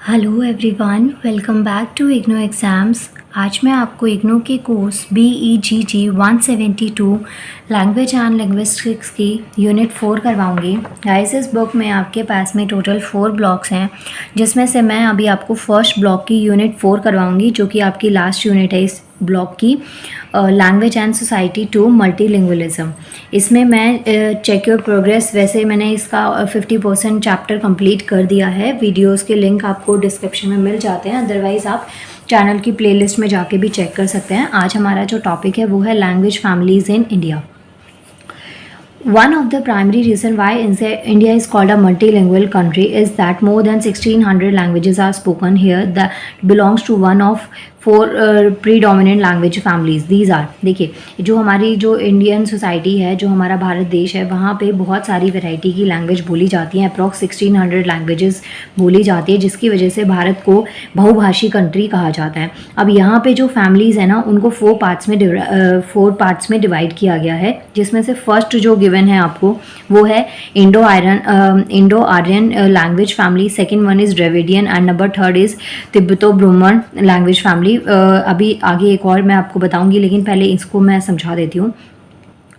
Hello everyone, welcome back to IGNOU exams. आज मैं आपको इग्नो के course BEGG 172 language and linguistics की यूनिट 4 करवाऊंगी। गाइस, इस बुक में आपके पास में टोटल 4 ब्लॉक्स हैं, जिसमें से मैं अभी आपको फर्स्ट ब्लॉक की यूनिट 4 करवाऊंगी, जो कि आपकी लास्ट यूनिट है इस ब्लॉक की, language and society to multilingualism. इसमें मैं चेक योर प्रोग्रेस, वैसे मैंने इसका 50% चैप्टर कंप्लीट कर दिया है। वीडियोस के लिंक आपको डिस्क्रिप्शन में मिल जाते हैं, अदरवाइज़ आप चैनल की प्लेलिस्ट में जाके भी चेक कर सकते हैं। आज हमारा जो टॉपिक है वो है language families in India. One of the primary reasons why India is called a multilingual country is that more than 1600 languages are spoken here that belongs to one of 4 predominant language families. These are, देखिए, जो हमारी जो Indian society है, जो हमारा भारत देश है, वहाँ पे बहुत सारी वैरायटी की लैंग्वेज बोली जाती हैं। अप्रॉक्स 1600 लैंग्वेजेस बोली जाती है, जिसकी वजह से भारत को बहुभाषी कंट्री कहा जाता है। अब यहाँ पे जो फैमिलीज़ है ना, उनको 4 पार्ट्स में डिवाइड किया गया है, जिसमें से फर्स्ट जो गिवन है आपको वो है Indo Aryan language family, second one is Dravidian and number third is Tibeto Burman language family. अभी आगे एक और मैं आपको बताऊंगी, लेकिन पहले इसको मैं समझा देती हूँ।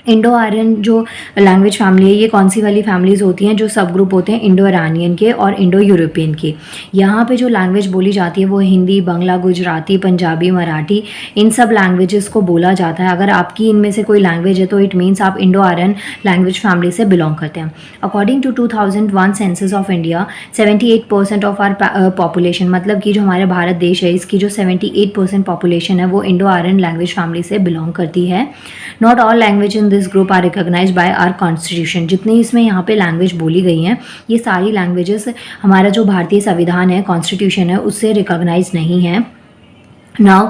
इंडो आर्यन जो लैंग्वेज फैमिली है, ये कौन सी वाली फैमिलीज़ होती हैं? जो सब ग्रुप होते हैं इंडो ईरानियन के और इंडो यूरोपियन के। यहाँ पे जो लैंग्वेज बोली जाती है वो हिंदी, बांग्ला, गुजराती, पंजाबी, मराठी, इन सब लैंग्वेजेस को बोला जाता है। अगर आपकी इनमें से कोई लैंग्वेज है तो इट मीन्स आप इंडो आर्यन लैंग्वेज फैमिली से बिलोंग करते हैं। According to 2001 census of India, 78% of our population, मतलब कि जो हमारे भारत देश है, इसकी जो 78% पॉपुलेशन है वो इंडो आर्यन लैंग्वेज फैमिली से बिलोंग करती है। Not all language in this group are recognised by our constitution. जितनी इसमें यहाँ पे लैंग्वेज बोली गई हैं, ये सारी लैंग्वेजेस हमारा जो भारतीय संविधान है, कॉन्स्टिट्यूशन है, उससे रिकॉग्नाइज नहीं है। Now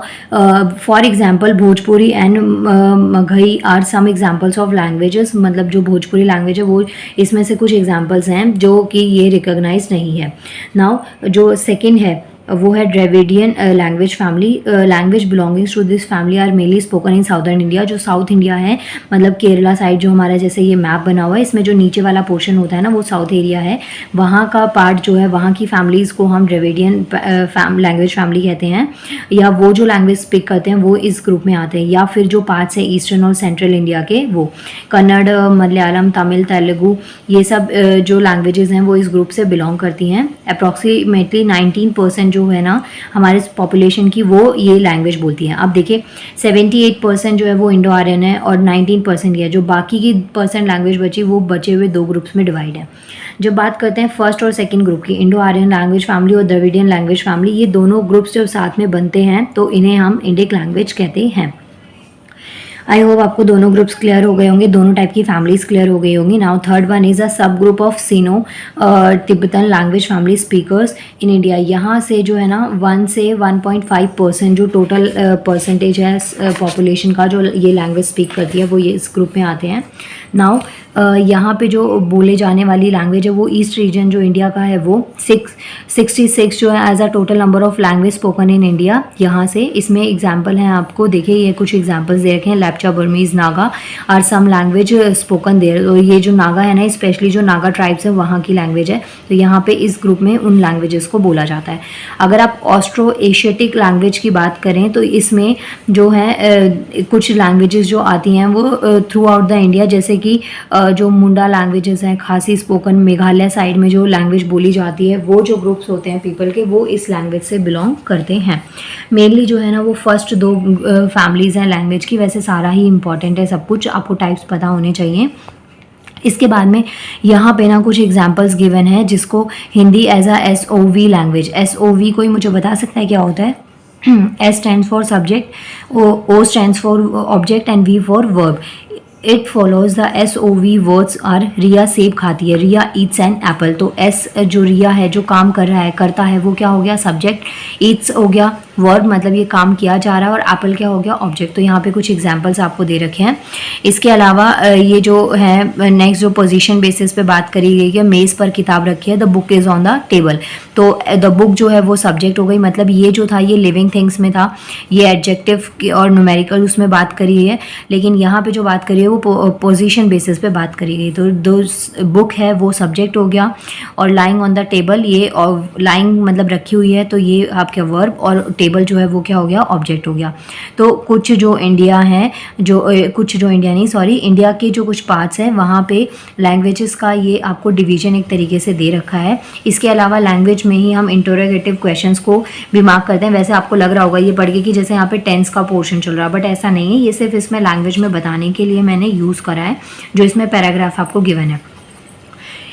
for example Bhojpuri and Magahi are some examples of languages, मतलब जो भोजपुरी लैंग्वेज है वो इसमें से कुछ एग्जाम्पल्स हैं जो कि ये रिकॉग्नाइज नहीं है। नाउ जो सेकेंड है वो है Dravidian language family. Language belongings to this family are mainly spoken in southern India. जो साउथ इंडिया है, मतलब केरला साइड, जो हमारा जैसे ये मैप बना हुआ है, इसमें जो नीचे वाला पोर्शन होता है ना, वो साउथ एरिया है। वहाँ का पार्ट जो है, वहाँ की फैमिलीज़ को हम ड्रेविडियन लैंग्वेज फैमिली कहते हैं, या वो जो लैंग्वेज स्पीक करते हैं वो इस ग्रुप में आते हैं। या फिर जो पार्ट्स हैं ईस्टर्न और सेंट्रल इंडिया के, वो कन्नड़, मलयालम, तमिल, तेलुगु, ये सब जो लैंग्वेजेस हैं वो इस ग्रुप से बिलोंग करती हैं। अप्रॉक्सीमेटली 19% जो है ना हमारे पॉपुलेशन की, वो ये लैंग्वेज बोलती है। अब देखिए, 78% जो है वो इंडो आर्यन है और 19% ये है। जो बाकी की परसेंट लैंग्वेज बची, वो बचे हुए 2 ग्रुप्स में डिवाइड है। जब बात करते हैं फर्स्ट और सेकंड ग्रुप की, इंडो आर्यन लैंग्वेज फैमिली और द्रविडियन लैंग्वेज फैमिली, ये दोनों ग्रुप्स जब साथ में बनते हैं तो इन्हें हम इंडिक लैंग्वेज कहते हैं। आई होप आपको दोनों ग्रुप्स क्लियर हो गए होंगे, दोनों टाइप की फैमिलीज क्लियर हो गई होंगी। Now third one is a sub group of Sino Tibetan language family speakers in India. यहाँ से जो है ना 1 से 1.5% जो टोटल परसेंटेज है पॉपुलेशन का, जो ये लैंग्वेज स्पीक करती है, वो ये इस ग्रुप में आते हैं। नाउ यहाँ पे जो बोले जाने वाली लैंग्वेज है वो ईस्ट रीजन जो इंडिया का है वो 66 जो है as a total number of language spoken in India. यहाँ से इसमें एग्जाम्पल हैं आपको, देखिए ये कुछ एग्जाम्पल्स दे रखे हैं। Lepcha, Burmese, Naga are some language spoken there. तो ये जो नागा है ना, स्पेशली जो नागा ट्राइब्स है वहाँ की लैंग्वेज है, तो यहाँ पे इस ग्रुप में उन लैंग्वेजेस को बोला जाता है। अगर आप ऑस्ट्रो एशियाटिक लैंग्वेज की बात करें तो इसमें जो है कुछ लैंग्वेजेस जो आती हैं वो थ्रू आउट द इंडिया, जैसे कि जो मुंडा लैंग्वेजेस हैं, खासी स्पोकन मेघालय साइड में जो लैंग्वेज बोली जाती है, वो जो ग्रुप्स होते हैं पीपल के, वो इस लैंग्वेज से बिलोंग करते हैं। मेनली जो है ना वो फर्स्ट 2 फैमिलीज़ हैं लैंग्वेज की। वैसे सारा ही इंपॉर्टेंट है, सब कुछ आपको टाइप्स पता होने चाहिए। इसके बाद में यहाँ पे ना कुछ एग्जांपल्स गिवन है, जिसको Hindi as a SOV language, SOV कोई मुझे बता सकता है क्या होता है? S stands for subject, O stands for object and V for verb. It follows the SOV words are Riya सेब खाती है, रिया ईट्स एन एप्पल। तो S जो रिया है, जो काम कर रहा है, करता है, वो क्या हो गया? सब्जेक्ट। ईट्स हो गया वर्ब मतलब ये काम किया जा रहा है, और एप्पल क्या हो गया, ऑब्जेक्ट। तो यहाँ पे कुछ एग्जांपल्स आपको दे रखे हैं। इसके अलावा ये जो है नेक्स्ट जो पोजीशन बेसिस पे बात करी गई है, मेज़ पर किताब रखी है, the book is on the table. तो द बुक जो है वो सब्जेक्ट हो गई, मतलब ये जो था ये लिविंग थिंग्स में था, ये एडजेक्टिव और न्यूमेरिकल उसमें बात करी है, लेकिन यहाँ पे जो बात करी है वो पोजीशन बेसिस पे बात करी गई। तो दो बुक है वो सब्जेक्ट हो गया, और लाइंग ऑन द टेबल, ये और लाइंग मतलब रखी हुई है, तो ये आपके वर्ब, और टेबल जो है वो क्या हो गया, ऑब्जेक्ट हो गया। तो कुछ जो इंडिया है, कुछ जो इंडिया नहीं सॉरी इंडिया के जो कुछ पार्ट्स हैं वहाँ पे लैंग्वेजेस का ये आपको डिवीजन एक तरीके से दे रखा है। इसके अलावा लैंग्वेज में ही हम इंटरोगेटिव क्वेश्चंस को भी मार्क करते हैं। वैसे आपको लग रहा होगा ये पढ़ के कि जैसे यहाँ पे टेंस का पोर्शन चल रहा है, बट ऐसा नहीं है, ये सिर्फ इसमें लैंग्वेज में बताने के लिए मैंने यूज़ करा है, जो इसमें पैराग्राफ आपको गिवन है।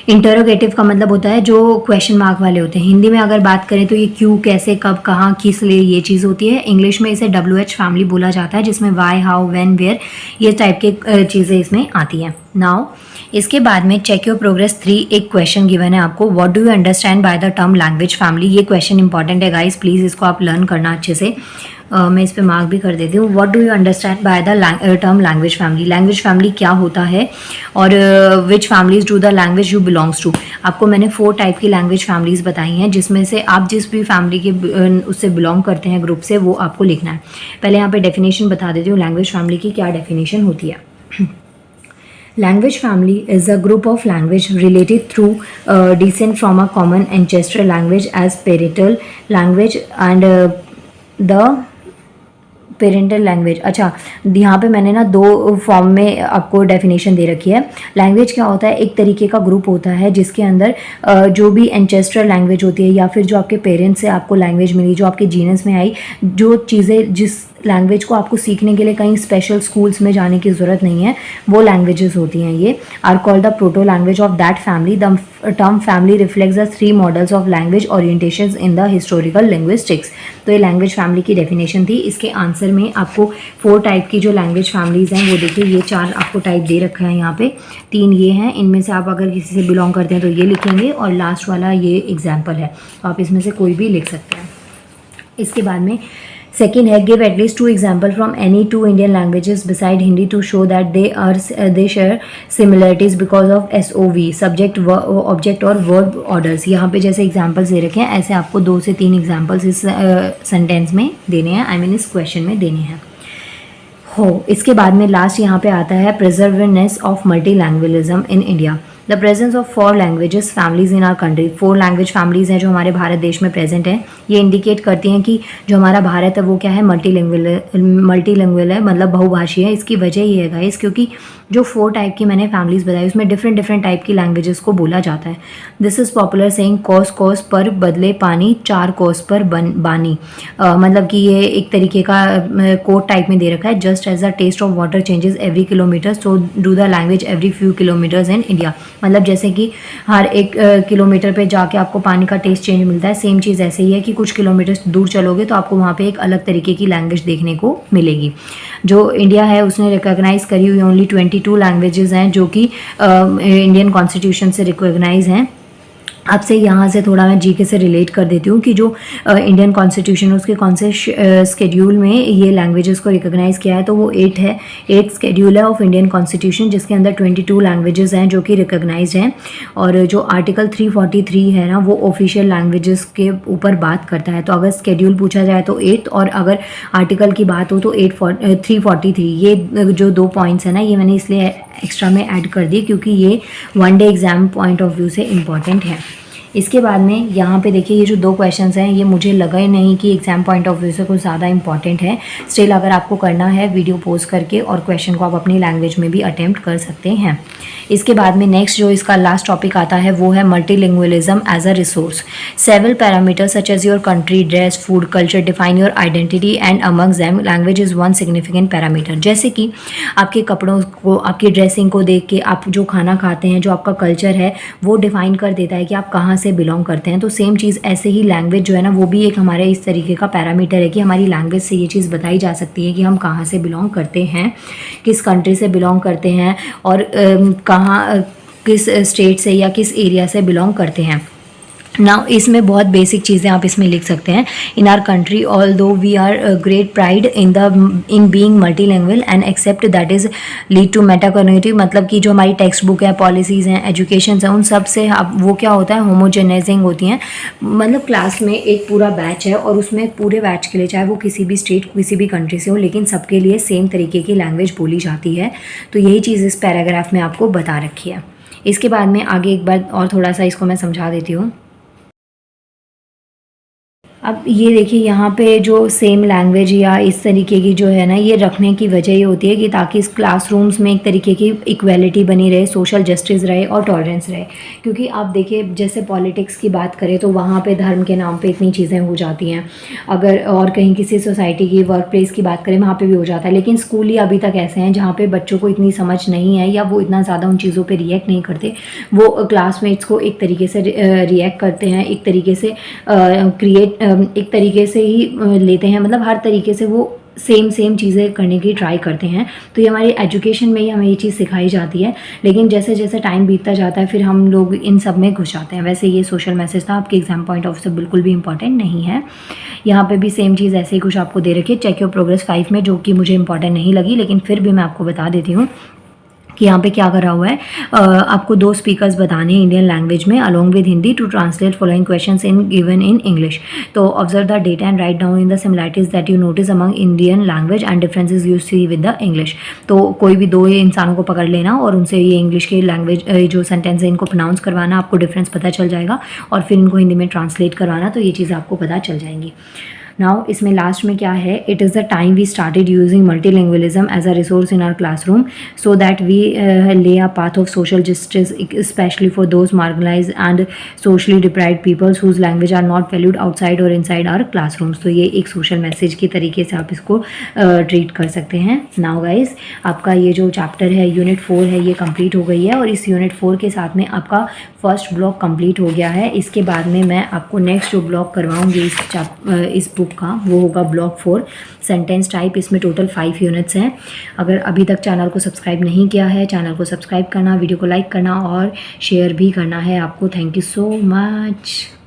इंटरोगेटिव का मतलब होता है जो क्वेश्चन मार्क वाले होते हैं। हिंदी में अगर बात करें तो ये क्यों, कैसे, कब, कहाँ, किस लिए, ये चीज़ होती है। इंग्लिश में इसे WH फैमिली बोला जाता है, जिसमें वाई, हाउ, व्हेन, वेयर ये टाइप के चीज़ें इसमें आती हैं। नाउ इसके बाद में चेक योर प्रोग्रेस 3 एक क्वेश्चन गिवन है आपको, what do you understand by the term language family. ये क्वेश्चन इंपॉर्टेंट है गाइस, प्लीज़ इसको आप लर्न करना अच्छे से। मैं इस पे मार्क भी कर देती हूँ। What do you understand by the term language family. Language family क्या होता है, और which families do the language you belongs to. आपको मैंने 4 टाइप की लैंग्वेज फैमिलीज बताई हैं, जिसमें से आप जिस भी फैमिली के उससे बिलोंग करते हैं ग्रुप से, वो आपको लिखना है। पहले यहाँ पे डेफिनेशन बता देती हूँ लैंग्वेज फैमिली की क्या डेफिनेशन होती है। Language family is a group of language related through descent from a common ancestral language as parental language and the parental language. अच्छा, यहाँ पे मैंने ना 2 फॉर्म में आपको डेफिनेशन दे रखी है। लैंग्वेज क्या होता है, एक तरीके का ग्रुप होता है जिसके अंदर जो भी एंसेस्ट्रल लैंग्वेज होती है, या फिर जो आपके पेरेंट्स से आपको लैंग्वेज मिली, जो आपके जीनस में आई, जो चीज़ें जिस लैंग्वेज को आपको सीखने के लिए कहीं स्पेशल स्कूल्स में जाने की ज़रूरत नहीं है, वो लैंग्वेजेस होती हैं। ये are called the proto language of that family. The term family reflects the 3 models of language orientations in the historical linguistics. तो ये लैंग्वेज फैमिली की डेफिनेशन थी। इसके आंसर में आपको 4 टाइप की जो लैंग्वेज फैमिलीज़ हैं वो देखिए, ये 4 आपको टाइप दे रखा है यहाँ पे, 3 ये हैं। इनमें से आप अगर किसी से बिलोंग करते हैं तो ये लिखेंगे, और लास्ट वाला ये एग्जाम्पल है, तो आप इसमें से कोई भी लिख सकते हैं। इसके बाद में सेकेंड है, give at least 2 example from any 2 Indian languages beside Hindi to show that they share similarities because of SOV, subject, object और वर्ब ऑर्डर्स। यहाँ पे जैसे एग्जाम्पल्स दे रखे हैं, ऐसे आपको 2 से 3 एग्जाम्पल्स इस सेंटेंस में देने हैं, आई मीन इस क्वेश्चन में देने हैं। इसके बाद में लास्ट यहाँ पे आता है preservation of multilingualism in India. The presence of 4 languages families in our country. 4 language families हैं जो हमारे भारत देश में प्रेजेंट हैं। ये इंडिकेट करती हैं कि जो हमारा भारत है वो क्या है, मल्टीलिंगुअल है, मतलब बहुभाषी है। इसकी वजह ये है गाइस, क्योंकि जो 4 टाइप की मैंने फैमिलीज बताई उसमें डिफरेंट टाइप की लैंग्वेजेस को बोला जाता है। This is popular saying cos पर बदले पानी, 4 कोस पर बानी। मतलब कि ये एक तरीके का कोट टाइप में दे रखा है। Just as the taste of water changes every kilometre, so do the language every few kilometres in India. मतलब जैसे कि हर 1 किलोमीटर पे जाके आपको पानी का टेस्ट चेंज मिलता है, सेम चीज़ ऐसे ही है कि कुछ किलोमीटर दूर चलोगे तो आपको वहाँ पे एक अलग तरीके की लैंग्वेज देखने को मिलेगी। जो इंडिया है उसने रिकॉग्नाइज करी हुई ओनली 22 लैंग्वेजेस हैं जो कि इंडियन कॉन्स्टिट्यूशन से रिकॉग्नाइज हैं। आपसे यहाँ से थोड़ा मैं जीके से रिलेट कर देती हूँ कि जो इंडियन कॉन्स्टिट्यूशन उसके कौन से स्केड्यूल में ये लैंग्वेजेस को रिकॉग्नाइज़ किया है, तो वो 8 है। 8 स्केड्यूल है ऑफ इंडियन कॉन्स्टिट्यूशन, जिसके अंदर 22 लैंग्वेजेस हैं जो कि रिकॉग्नाइज्ड हैं। और जो आर्टिकल 343 है ना, वो ऑफिशियल लैंग्वेजेस के ऊपर बात करता है। तो अगर स्केड्यूल पूछा जाए तो 8, और अगर आर्टिकल की बात हो तो 343। ये जो 2 पॉइंट्स हैं ना, ये मैंने इसलिए एक्स्ट्रा में ऐड कर दिए क्योंकि ये 1 day exam point of view से इम्पॉर्टेंट है। इसके बाद में यहाँ पे देखिए, ये जो 2 क्वेश्चंस हैं ये मुझे लगा ही नहीं कि एग्जाम पॉइंट ऑफ व्यू से कुछ ज़्यादा इंपॉर्टेंट है। स्टिल अगर आपको करना है वीडियो पोज करके और क्वेश्चन को आप अपनी लैंग्वेज में भी अटेम्प्ट कर सकते हैं। इसके बाद में नेक्स्ट जो इसका लास्ट टॉपिक आता है वो है multilingualism as a resource. Several parameters such as your country, dress, food, culture define your identity and amongst them language is one significant parameter. जैसे कि आपके कपड़ों को, आपकी ड्रेसिंग को देख के, आप जो खाना खाते हैं, जो आपका कल्चर है वो डिफाइन कर देता है कि आप कहाँ से बिलोंग करते हैं। तो सेम चीज़ ऐसे ही लैंग्वेज जो है ना, वो भी एक हमारे इस तरीके का पैरामीटर है कि हमारी लैंग्वेज से ये चीज़ बताई जा सकती है कि हम कहाँ से बिलोंग करते हैं, किस कंट्री से बिलोंग करते हैं, और कहाँ, किस स्टेट से या किस एरिया से बिलोंग करते हैं। नाउ इसमें बहुत बेसिक चीज़ें आप इसमें लिख सकते हैं। In our country although we are great pride in being multi language and accept that is lead to metacognitive, मतलब कि जो हमारी टेक्स्ट बुक है, पॉलिसीज़ हैं, एजुकेशन है, उन सब से अब वो क्या होता है, होमोजेनाइजिंग होती हैं। मतलब क्लास में एक पूरा बैच है और उसमें पूरे बैच के लिए, चाहे वो किसी भी स्टेट, किसी भी कंट्री से हो, लेकिन सबके लिए सेम तरीके की लैंग्वेज बोली जाती है। तो यही चीज़ इस पैराग्राफ में आपको बता रखी है। इसके बाद में आगे एक बार और थोड़ा सा इसको मैं समझा देती हूँ। अब ये देखिए यहाँ पे जो सेम लैंग्वेज या इस तरीके की जो है ना, ये रखने की वजह ये होती है कि ताकि इस क्लासरूम्स में एक तरीके की इक्वालिटी बनी रहे, सोशल जस्टिस रहे और टॉलरेंस रहे। क्योंकि आप देखिए जैसे पॉलिटिक्स की बात करें तो वहाँ पे धर्म के नाम पे इतनी चीज़ें हो जाती हैं। अगर और कहीं किसी सोसाइटी की, वर्क प्लेस की बात करें, वहाँ पर भी हो जाता है। लेकिन स्कूल ही अभी तक ऐसे हैं जहाँ पर बच्चों को इतनी समझ नहीं है या वो इतना ज़्यादा उन चीज़ों पर रिएक्ट नहीं करते। वो क्लासमेट्स को एक तरीके से रिएक्ट करते हैं, एक तरीके से एक तरीके से ही लेते हैं, मतलब हर तरीके से वो सेम चीज़ें करने की ट्राई करते हैं। तो ये हमारी एजुकेशन में ही हमें ये चीज़ सिखाई जाती है। लेकिन जैसे जैसे टाइम बीतता जाता है फिर हम लोग इन सब में घुस जाते हैं। वैसे ये सोशल मैसेज था, आपके एग्जाम पॉइंट ऑफ से बिल्कुल भी इंपॉर्टेंट नहीं है। यहाँ पे भी सेम चीज़ ऐसे ही कुछ आपको दे रखी है, चेक योर प्रोग्रेस 5 में, जो कि मुझे इंपॉर्टेंट नहीं लगी, लेकिन फिर भी मैं आपको बता देती हूँ कि यहाँ पे क्या करा हुआ है। आपको 2 स्पीकर्स बताने हैं इंडियन लैंग्वेज में along with Hindi to translate following questions in given in English. तो observe the data and write down in the similarities that you notice among Indian language and differences you see with the English. तो कोई भी 2 इंसानों को पकड़ लेना और उनसे ये इंग्लिश के लैंग्वेज जो सेंटेंस है इनको प्रोनाउंस करवाना, आपको डिफरेंस पता चल जाएगा और फिर इनको हिंदी में ट्रांसलेट करवाना। तो ये चीज़ आपको पता चल जाएंगी। नाउ इसमें लास्ट में क्या है, it is the time we started using multilingualism as a resource in our classroom so that we lay a path of social justice specially for those marginalised and socially deprived peoples whose language are not valued outside or inside our classrooms. तो ये एक social message की तरीके से आप इसको treat कर सकते हैं। नाउ गाइज, आपका ये जो चैप्टर है यूनिट 4 है ये कंप्लीट हो गई है और इस यूनिट 4 के साथ में आपका फर्स्ट ब्लॉक कंप्लीट हो गया है। इसके बाद में मैं आपको नेक्स्ट जो ब्लॉक करवाऊंगी इस बुक का, वो होगा ब्लॉक 4 सेंटेंस टाइप। इसमें टोटल 5 यूनिट्स हैं। अगर अभी तक चैनल को सब्सक्राइब नहीं किया है, चैनल को सब्सक्राइब करना, वीडियो को लाइक करना और शेयर भी करना है आपको। Thank you so much.